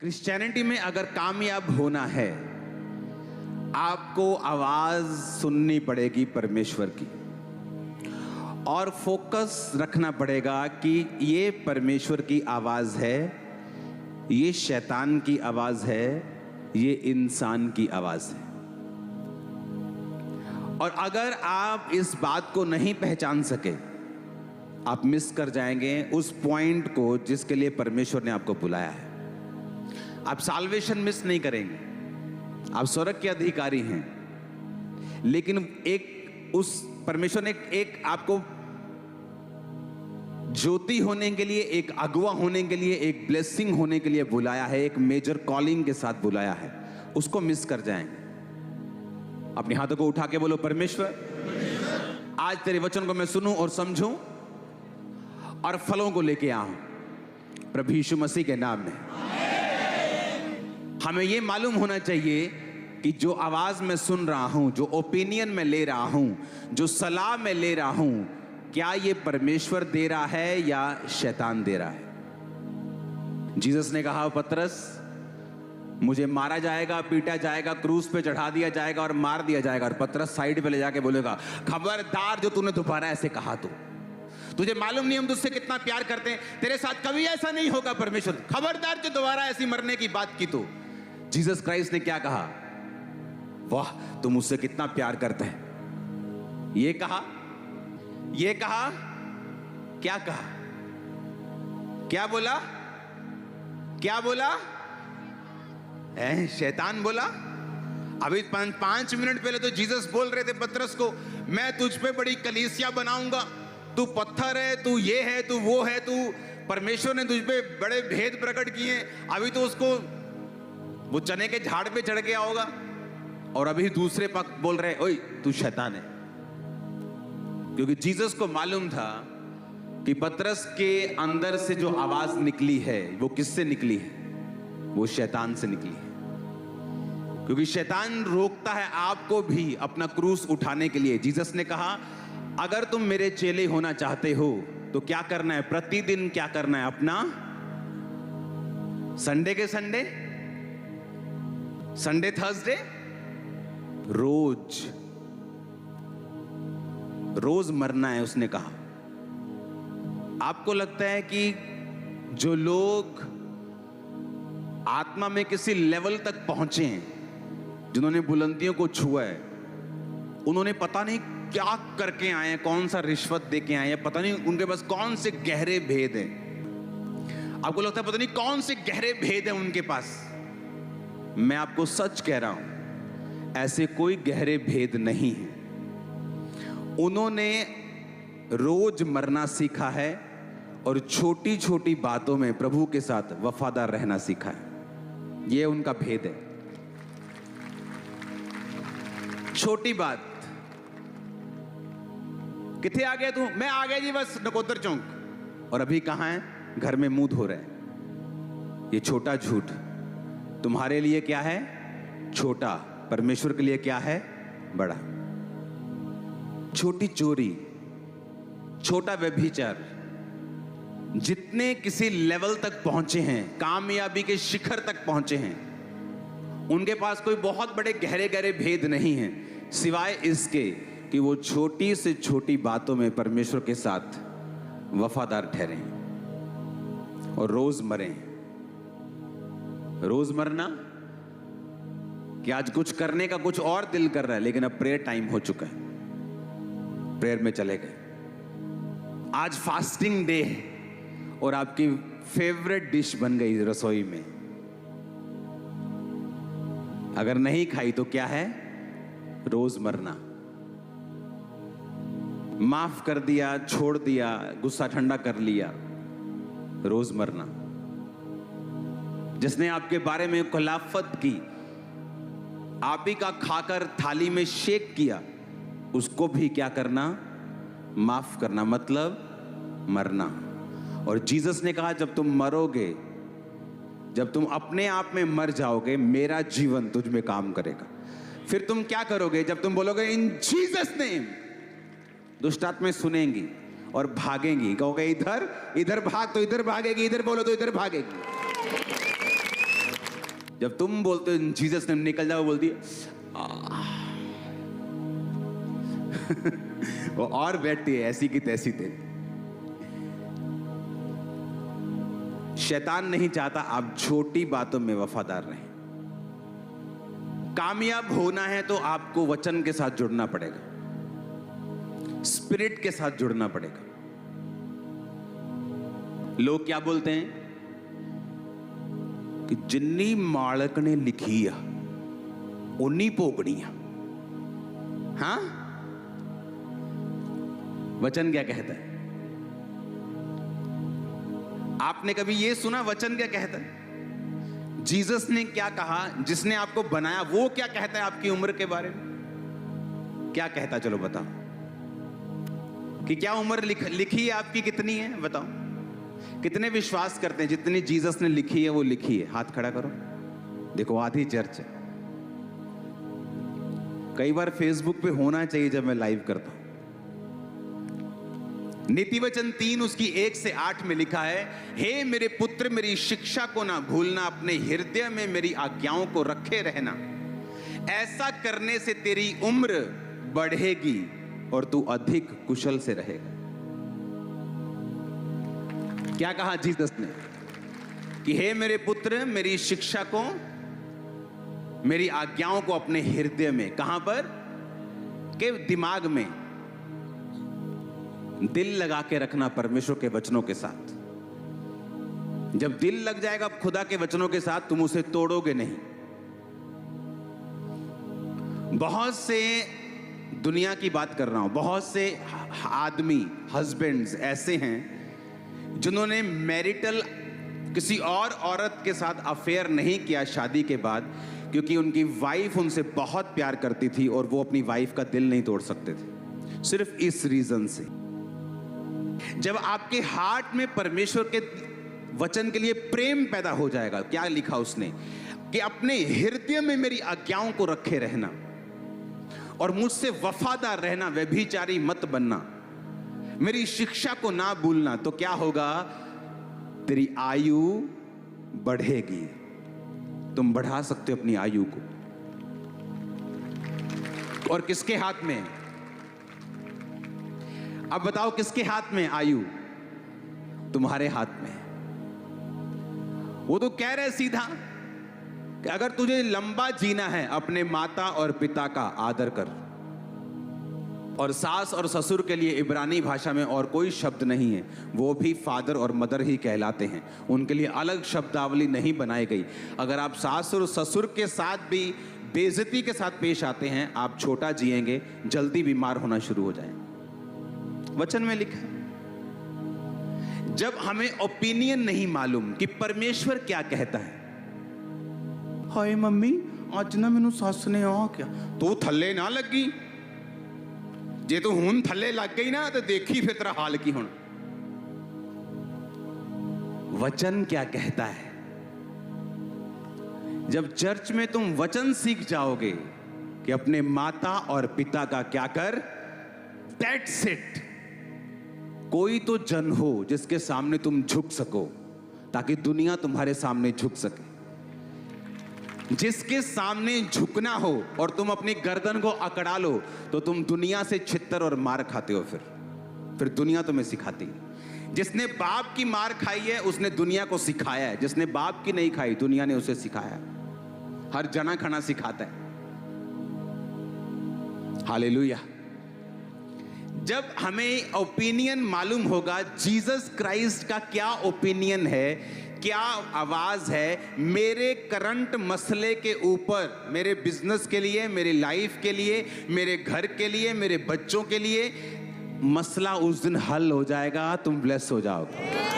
Christianity में अगर कामयाब होना है, आपको आवाज सुननी पड़ेगी परमेश्वर की और फोकस रखना पड़ेगा कि ये परमेश्वर की आवाज है, ये शैतान की आवाज है, ये इंसान की आवाज है। और अगर आप इस बात को नहीं पहचान सके, आप मिस कर जाएंगे उस पॉइंट को जिसके लिए परमेश्वर ने आपको बुलाया है। आप साल्वेशन मिस नहीं करेंगे, आप स्वर्ग के अधिकारी हैं, लेकिन एक उस परमेश्वर ने एक आपको ज्योति होने के लिए, एक अगुवा होने के लिए, एक ब्लेसिंग होने के लिए बुलाया है, एक मेजर कॉलिंग के साथ बुलाया है। उसको मिस कर जाएंगे। अपने हाथों को उठा के बोलो, परमेश्वर आज तेरे वचन को मैं सुनूं और समझूं और फलों को लेके आऊं, प्रभु यीशु मसीह के नाम में। हमें यह मालूम होना चाहिए कि जो आवाज मैं सुन रहा हूं, जो ओपिनियन में ले रहा हूं, जो सलाह में ले रहा हूं, क्या यह परमेश्वर दे रहा है या शैतान दे रहा है। जीसस ने कहा, पतरस मुझे मारा जाएगा, पीटा जाएगा, क्रूस पे चढ़ा दिया जाएगा और मार दिया जाएगा। और पतरस साइड पे ले जाके बोलेगा, खबरदार जो तूने दोबारा ऐसे कहा तो तुझे मालूम नहीं हम तुझसे कितना प्यार करते हैं, तेरे साथ कभी ऐसा नहीं होगा परमेश्वर, खबरदार जो दोबारा ऐसी मरने की बात की तो। जीसस क्राइस्ट ने क्या कहा, वाह तुम मुझसे कितना प्यार करते हैं। ये कहा, क्या कहा, क्या बोला, क्या बोला, शैतान बोला। अभी 5 मिनट पहले तो जीसस बोल रहे थे पतरस को, मैं तुझ पे बड़ी कलीसिया बनाऊंगा, तू पत्थर है, तू ये है, तू वो है, तू परमेश्वर ने तुझ पे बड़े भेद प्रकट किए। अभी तो उसको वो चने के झाड़ पे चढ़ गया होगा और अभी दूसरे पक्ष बोल रहे, ओए तू शैतान है। क्योंकि जीसस को मालूम था कि पतरस के अंदर से जो आवाज निकली है वो किससे निकली है, वो शैतान से निकली है। क्योंकि शैतान रोकता है आपको भी अपना क्रूस उठाने के लिए। जीसस ने कहा, अगर तुम मेरे चेले होना चाहते हो तो क्या करना है, प्रतिदिन क्या करना है, अपना संडे के संडे थर्सडे रोज मरना है। उसने कहा, आपको लगता है कि जो लोग आत्मा में किसी लेवल तक पहुंचे हैं, जिन्होंने बुलंदियों को छुआ है, उन्होंने पता नहीं क्या करके आए हैं, कौन सा रिश्वत दे के आए हैं, पता नहीं उनके पास कौन से गहरे भेद हैं। आपको लगता है पता नहीं कौन से गहरे भेद हैं उनके पास। मैं आपको सच कह रहा हूं, ऐसे कोई गहरे भेद नहीं है। उन्होंने रोज मरना सीखा है और छोटी छोटी बातों में प्रभु के साथ वफादार रहना सीखा है। यह उनका भेद है। छोटी बात, किथे आ गया तू, मैं आ गया जी बस नकोदर चौक, और अभी कहां है, घर में मुंह धो रहे हैं। ये छोटा झूठ तुम्हारे लिए क्या है, छोटा, परमेश्वर के लिए क्या है, बड़ा। छोटी चोरी, छोटा व्यभिचार, जितने किसी लेवल तक पहुंचे हैं, कामयाबी के शिखर तक पहुंचे हैं, उनके पास कोई बहुत बड़े गहरे गहरे भेद नहीं हैं, सिवाय इसके कि वो छोटी से छोटी बातों में परमेश्वर के साथ वफादार ठहरे और रोज मरे। रोज मरना कि आज कुछ करने का कुछ और दिल कर रहा है, लेकिन अब प्रेयर टाइम हो चुका है, प्रेयर में चले गए। आज फास्टिंग डे है और आपकी फेवरेट डिश बन गई रसोई में, अगर नहीं खाई तो क्या है, रोज मरना। माफ कर दिया, छोड़ दिया, गुस्सा ठंडा कर लिया, रोज मरना। जिसने आपके बारे में खिलाफत की, आप ही का खाकर थाली में शेक किया, उसको भी क्या करना, माफ करना, मतलब मरना। और जीसस ने कहा, जब तुम मरोगे, जब तुम अपने आप में मर जाओगे, मेरा जीवन तुझ में काम करेगा। फिर तुम क्या करोगे, जब तुम बोलोगे इन जीसस नेम, दुष्ट आत्माएं सुनेंगी और भागेंगी। कहोगे इधर इधर भाग तो इधर भागेगी, इधर बोलो तो इधर भागेगी। जब तुम बोलते हो जीसस ने निकल जाओ, बोलती है वो और बैठती है ऐसी की तैसी थे। शैतान नहीं चाहता आप छोटी बातों में वफादार रहें। कामयाब होना है तो आपको वचन के साथ जुड़ना पड़ेगा, स्पिरिट के साथ जुड़ना पड़ेगा। लोग क्या बोलते हैं कि जिन्नी मालक ने लिखी है उन्नी भोगनी है। हाँ, वचन क्या कहता है? आपने कभी ये सुना वचन क्या कहता है? जीसस ने क्या कहा? जिसने आपको बनाया वो क्या कहता है आपकी उम्र के बारे में? क्या कहता? चलो बताओ कि क्या उम्र लिखी है आपकी, कितनी है बताओ। कितने विश्वास करते हैं जितनी जीसस ने लिखी है वो लिखी है? हाथ खड़ा करो। देखो आधी चर्च है। कई बार फेसबुक पे होना चाहिए जब मैं लाइव करता हूं। नीति वचन 3 उसकी 1 से 8 में लिखा है, हे मेरे पुत्र मेरी शिक्षा को ना भूलना, अपने हृदय में मेरी आज्ञाओं को रखे रहना। ऐसा करने से तेरी उम्र बढ़ेगी और तू अधिक कुशल से रहेगा। क्या कहा जीसस ने? कि हे मेरे पुत्र मेरी शिक्षा को, मेरी आज्ञाओं को अपने हृदय में, कहां पर? के दिमाग में दिल लगा के रखना परमेश्वर के वचनों के साथ। जब दिल लग जाएगा खुदा के वचनों के साथ, तुम उसे तोड़ोगे नहीं। बहुत से, दुनिया की बात कर रहा हूं, बहुत से आदमी, हस्बैंड्स ऐसे हैं जिन्होंने मैरिटल किसी और औरत के साथ अफेयर नहीं किया शादी के बाद, क्योंकि उनकी वाइफ उनसे बहुत प्यार करती थी और वो अपनी वाइफ का दिल नहीं तोड़ सकते थे, सिर्फ इस रीजन से। जब आपके हार्ट में परमेश्वर के वचन के लिए प्रेम पैदा हो जाएगा, क्या लिखा उसने कि अपने हृदय में मेरी आज्ञाओं को रखे रहना और मुझसे वफादार रहना, व्यभिचारी मत बनना, मेरी शिक्षा को ना भूलना, तो क्या होगा? तेरी आयु बढ़ेगी। तुम बढ़ा सकते हो अपनी आयु को। और किसके हाथ में? अब बताओ किसके हाथ में आयु? तुम्हारे हाथ में। वो तो कह रहे सीधा कि अगर तुझे लंबा जीना है, अपने माता और पिता का आदर कर। और सास और ससुर के लिए इब्रानी भाषा में और कोई शब्द नहीं है, वो भी फादर और मदर ही कहलाते हैं, उनके लिए अलग शब्दावली नहीं बनाई गई। अगर आप सास और ससुर के साथ भी बेइज्जती के साथ पेश आते हैं, आप छोटा जिएंगे, जल्दी बीमार होना शुरू हो जाएंगे। वचन में लिखा है। जब हमें ओपिनियन नहीं मालूम कि परमेश्वर क्या कहता है, हाय मम्मी आज ना मैनू सस ने आ क्या, तू थल्ले ना लगी, जे तू हुन थल्ले लग गई ना तो देखी फिर तेरा हाल की हुन। वचन क्या कहता है? जब चर्च में तुम वचन सीख जाओगे कि अपने माता और पिता का क्या कर, दैट्स इट। कोई तो जन हो जिसके सामने तुम झुक सको, ताकि दुनिया तुम्हारे सामने झुक सके। जिसके सामने झुकना हो और तुम अपनी गर्दन को अकड़ा लो, तो तुम दुनिया से छित्तर और मार खाते हो। फिर दुनिया तुम्हें सिखाती। जिसने बाप की मार खाई है उसने दुनिया को सिखाया है, जिसने बाप की नहीं खाई दुनिया ने उसे सिखाया। हर जना खना सिखाता है। हालेलुया। जब हमें ओपिनियन मालूम होगा जीसस क्राइस्ट का क्या ओपिनियन है, क्या आवाज है मेरे करंट मसले के ऊपर, मेरे बिजनेस के लिए, मेरी लाइफ के लिए, मेरे घर के लिए, मेरे बच्चों के लिए, मसला उस दिन हल हो जाएगा, तुम ब्लेस हो जाओगे।